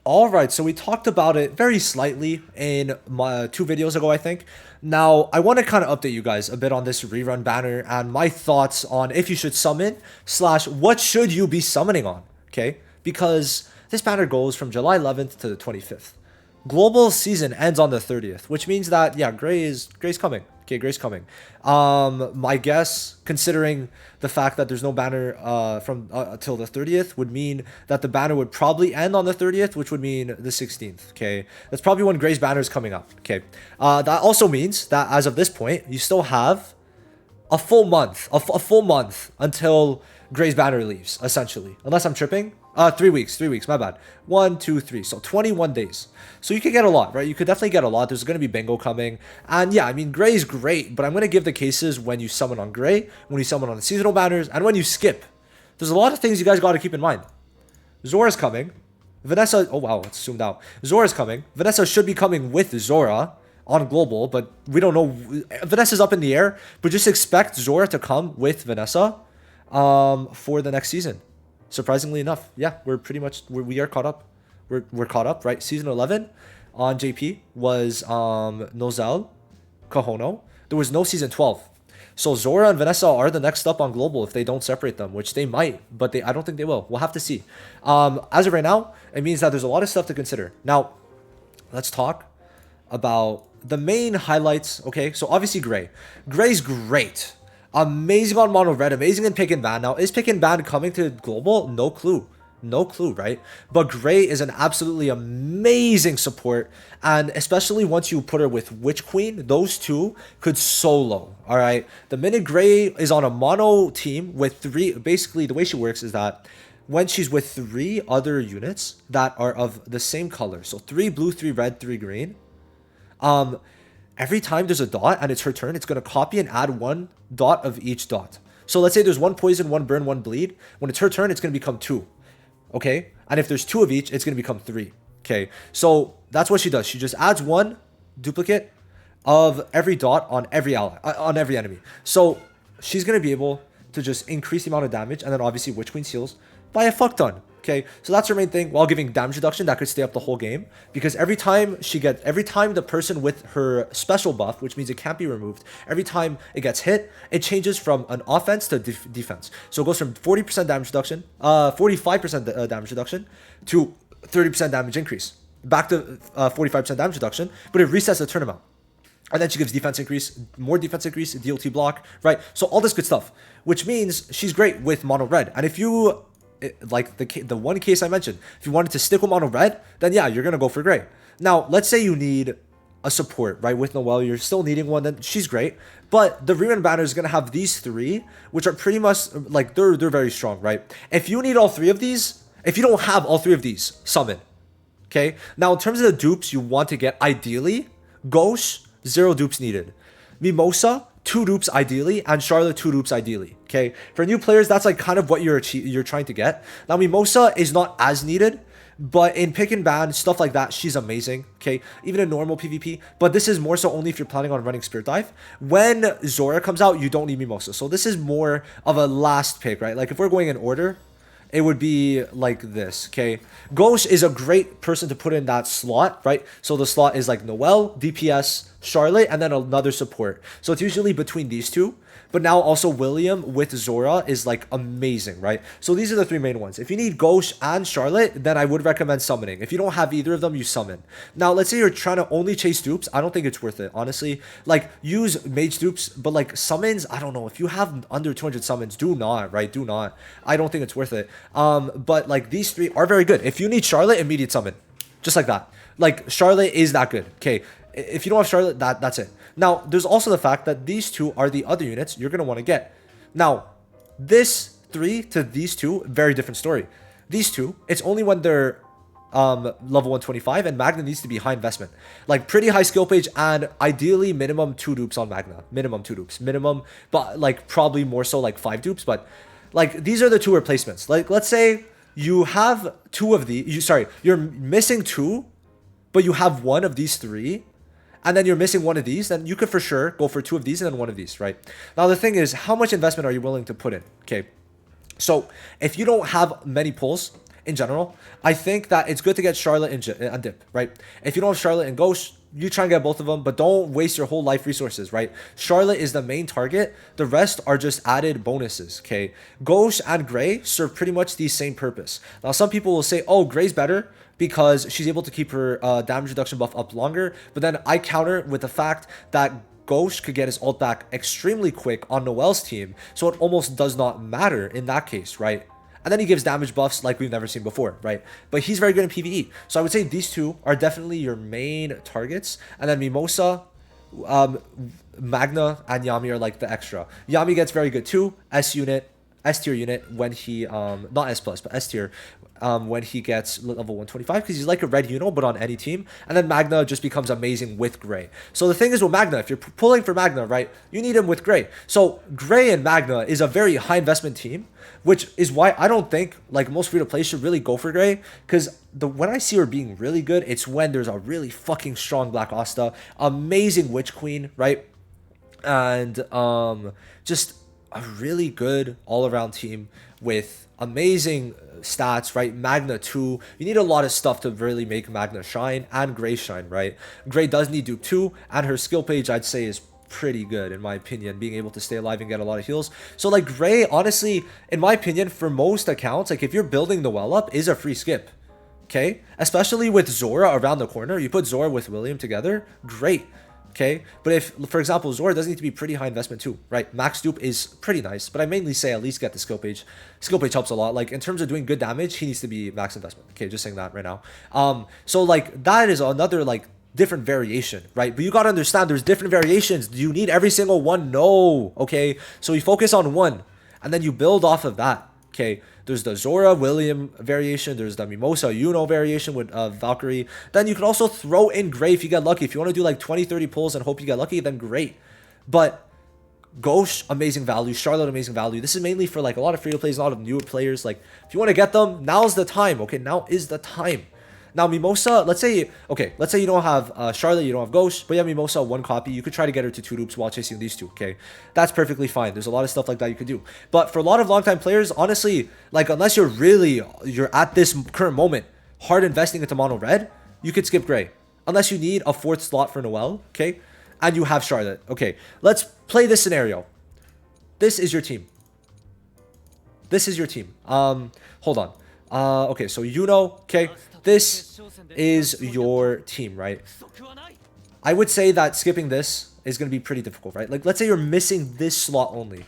All right, so we talked about it very slightly in my 2 videos ago, I think. Now, I want to kind of update you guys a bit on this rerun banner and my thoughts on if you should summon slash what should you be summoning on, okay? Because this banner goes from July 11th to the 25th. Global season ends on the 30th, which means that yeah, Gray's coming. Okay, Gray's coming. My guess, considering the fact that there's no banner from till the 30th, would mean that the banner would probably end on the 30th, which would mean the 16th. Okay, that's probably when Gray's banner is coming up. Okay, that also means that as of this point, you still have a full month, a full month until Gray's banner leaves, essentially. Unless I'm tripping. 3 weeks, my bad. 1, 2, 3. So 21 days. So you could get a lot, right? You could definitely get a lot. There's going to be bingo coming. And yeah, I mean, Gray's great, but I'm going to give the cases when you summon on Gray, when you summon on the seasonal banners, and when you skip. There's a lot of things you guys got to keep in mind. Zora's coming. Vanessa, oh wow, it's zoomed out. Zora's coming. Vanessa should be coming with Zora on global, but we don't know. Vanessa's up in the air, but just expect Zora to come with Vanessa for the next season. Surprisingly enough, yeah, we're pretty much we are caught up. We're caught up, right? Season 11 on JP was Nozel, Kahono. There was no season 12. So Zora and Vanessa are the next up on global if they don't separate them, which they might, but I don't think they will. We'll have to see. As of right now, it means that there's a lot of stuff to consider. Now, let's talk about the main highlights. Okay, so obviously Gray. Gray's great. Amazing on mono red, amazing in pick and ban. Now, is pick and ban coming to global? No clue. No clue, right? But Gray is an absolutely amazing support. And especially once you put her with Witch Queen, those two could solo. All right. The minute Gray is on a mono team with three, basically the way she works is that when she's with 3 other units that are of the same color, so 3 blue, 3 red, 3 green, every time there's a dot and it's her turn, it's going to copy and add 1 dot of each dot. So let's say there's 1 poison, 1 burn, 1 bleed. When it's her turn, it's going to become 2. Okay? And if there's 2 of each, it's going to become 3. Okay? So that's what she does. She just adds 1 duplicate of every dot on every ally, on every enemy. So she's going to be able to just increase the amount of damage, and then obviously Witch Queen seals by a fuck ton. Okay, so that's her main thing, while giving damage reduction that could stay up the whole game, because every time the person with her special buff, which means it can't be removed, every time it gets hit, it changes from an offense to defense. So it goes from 40% damage reduction, 45% damage reduction to 30% damage increase, back to 45% damage reduction, but it resets the turn amount. And then she gives defense increase, more defense increase, DLT block, right? So all this good stuff, which means she's great with mono red. And if you like the one case I mentioned, if you wanted to stick with mono red, then yeah, you're gonna go for Gray. Now, let's say you need a support, right? With Noelle, you're still needing one, then she's great. But the rerun banner is gonna have these 3, which are pretty much like they're very strong, right? If you need all 3 of these, if you don't have all 3 of these, summon. Okay. Now, in terms of the dupes you want to get, ideally, Ghost, 0 dupes needed. Mimosa, 2 dupes ideally, and Charlotte 2 dupes ideally. Okay, for new players, that's like kind of what you're trying to get. Now, Mimosa is not as needed, but in pick and ban, stuff like that, she's amazing. Okay, even in normal PvP, but this is more so only if you're planning on running Spirit Dive. When Zora comes out, you don't need Mimosa, so this is more of a last pick, right? Like if we're going in order, it would be like this. Okay, Ghost is a great person to put in that slot, right? So the slot is like Noelle, DPS, Charlotte, and then another support. So it's usually between these 2. But now also William with Zora is like amazing, right? So these are the 3 main ones. If you need Ghost and Charlotte, then I would recommend summoning. If you don't have either of them, you summon. Now, let's say you're trying to only chase dupes. I don't think it's worth it, honestly. Like, use mage dupes, but like summons, I don't know. If you have under 200 summons, do not, right? Do not. I don't think it's worth it. But like these 3 are very good. If you need Charlotte, immediate summon. Just like that. Like, Charlotte is that good. Okay. If you don't have Charlotte, that's it. Now, there's also the fact that these 2 are the other units you're going to want to get. Now, this 3 to these 2, very different story. These 2, it's only when they're level 125, and Magna needs to be high investment. Like, pretty high skill page, and ideally minimum 2 dupes on Magna. Minimum 2 dupes. Minimum, but like probably more so like 5 dupes. But like, these are the 2 replacements. Like, let's say you have 2 of these. You're missing 2, but you have 1 of these 3. And then you're missing 1 of these, then you could for sure go for 2 of these and then 1 of these, right? Now, the thing is, how much investment are you willing to put in? Okay, so if you don't have many pulls, in general, I think that it's good to get Charlotte and Dip, right? If you don't have Charlotte and Ghost, you try and get both of them, but don't waste your whole life resources, right? Charlotte is the main target. The rest are just added bonuses, okay? Ghost and Gray serve pretty much the same purpose. Now, some people will say, oh, Gray's better because she's able to keep her damage reduction buff up longer, but then I counter with the fact that Ghost could get his ult back extremely quick on Noelle's team, so it almost does not matter in that case, right? And then he gives damage buffs like we've never seen before, right? But he's very good in PvE. So I would say these two are definitely your main targets. And then Mimosa, Magna, and Yami are like the extra. Yami gets very good too. S tier unit when he, not S plus, but S tier when he gets level 125 because he's like a red Uno, but on any team. And then Magna just becomes amazing with Gray. So the thing is with Magna, if you're pulling for Magna, right, you need him with Gray. So Gray and Magna is a very high investment team, which is why I don't think like most free-to-play should really go for Gray, because when I see her being really good, it's when there's a really fucking strong Black Asta, amazing Witch Queen, right? And just a really good all-around team with amazing stats, right? Magna too. You need a lot of stuff to really make Magna shine and Gray shine, right? Gray does need Duke too, and her skill page I'd say is pretty good in my opinion, being able to stay alive and get a lot of heals. So like Gray, honestly, in my opinion, for most accounts, like if you're building the well up, is a free skip. Okay? Especially with Zora around the corner. You put Zora with William together, great. Okay, but if, for example, Zora does need to be pretty high investment too, right? Max dupe is pretty nice, but I mainly say at least get the skill page. Skill page helps a lot. Like in terms of doing good damage, he needs to be max investment. Okay, just saying that right now. So like that is another like different variation, right? But you gotta understand there's different variations. Do you need every single one? No. Okay, so you focus on one, and then you build off of that. Okay, there's the Zora William variation. There's the Mimosa Yuno variation with Valkyrie. Then you can also throw in Gray if you get lucky. If you want to do like 20, 30 pulls and hope you get lucky, then great. But Ghost, amazing value. Charlotte, amazing value. This is mainly for like a lot of free-to-plays, a lot of newer players. Like if you want to get them, now's the time. Okay, now is the time. Now Mimosa, let's say you don't have Charlotte, you don't have Ghost, but you have Mimosa, one copy. You could try to get her to 2 loops while chasing these two, okay? That's perfectly fine. There's a lot of stuff like that you could do. But for a lot of long-time players, honestly, like unless you're at this current moment, hard investing into mono red, you could skip Gray. Unless you need a 4th slot for Noelle, okay? And you have Charlotte. Okay, let's play this scenario. This is your team. This is your team. Hold on. Okay, so you know, okay, this is your team, right? I would say that skipping this is going to be pretty difficult, right? Like, let's say you're missing this slot only.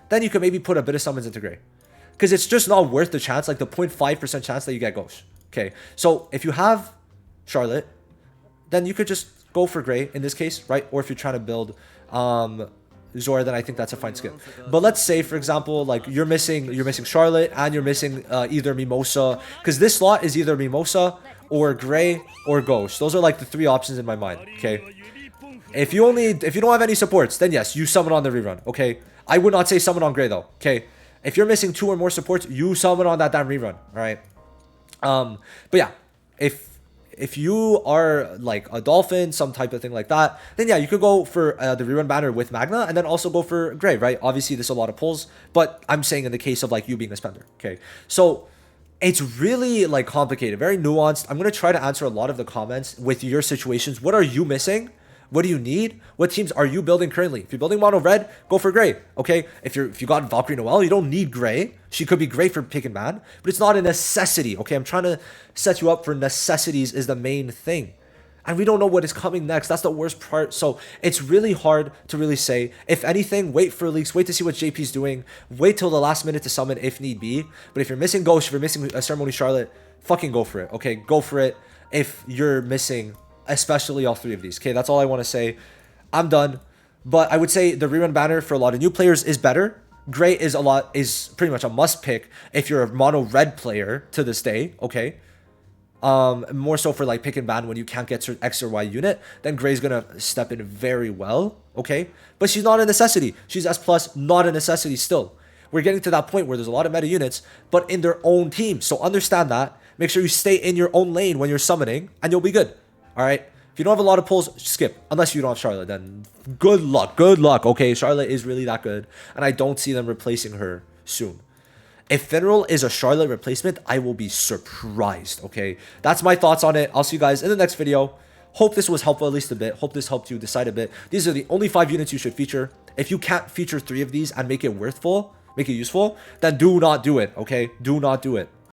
Then you could maybe put a bit of summons into Gray. Because it's just not worth the chance, like the 0.5% chance that you get Ghost. Okay, so if you have Charlotte, then you could just go for Gray in this case, right? Or if you're trying to build Zora, then I think that's a fine skip. But let's say, for example, like you're missing Charlotte and you're missing either Mimosa, because this slot is either Mimosa or Gray or Ghost. Those are like the 3 options in my mind. Okay, if you don't have any supports, then yes, you summon on the rerun. Okay, I would not say summon on Gray though. Okay, if you're missing 2 or more supports, you summon on that damn rerun. All right. But yeah, if you are like a dolphin, some type of thing like that, then yeah, you could go for the rerun banner with Magna and then also go for Gray, right? Obviously, there's a lot of pulls, but I'm saying in the case of like you being a spender, okay? So it's really like complicated, very nuanced. I'm going to try to answer a lot of the comments with your situations. What are you missing? What do you need? What teams are you building currently? If you're building mono red, go for Gray. Okay, if you got Valkyrie Noelle, you don't need Gray. She could be great for pick and ban, but it's not a necessity. Okay, I'm trying to set you up for necessities is the main thing. And we don't know what is coming next. That's the worst part. So it's really hard to really say. If anything, wait for leaks. Wait to see what JP's doing. Wait till the last minute to summon if need be. But if you're missing Ghost, if you're missing a Ceremony Charlotte, fucking go for it. Okay, go for it. If you're missing especially all 3 of these. Okay, that's all I want to say. I'm done. But I would say the rerun banner for a lot of new players is better. Gray is pretty much a must pick if you're a mono red player to this day. Okay. More so for like pick and ban when you can't get X or Y unit, then Gray's gonna step in very well. Okay, but she's not a necessity. She's S plus, not a necessity still. We're getting to that point where there's a lot of meta units, but in their own team. So understand that. Make sure you stay in your own lane when you're summoning, and you'll be good. All right. If you don't have a lot of pulls, skip. Unless you don't have Charlotte, then good luck. Good luck. Okay, Charlotte is really that good, and I don't see them replacing her soon. If Finral is a Charlotte replacement, I will be surprised, okay? That's my thoughts on it. I'll see you guys in the next video. Hope this was helpful at least a bit. Hope this helped you decide a bit. These are the only 5 units you should feature. If you can't feature 3 of these and make it useful, then do not do it, okay? Do not do it.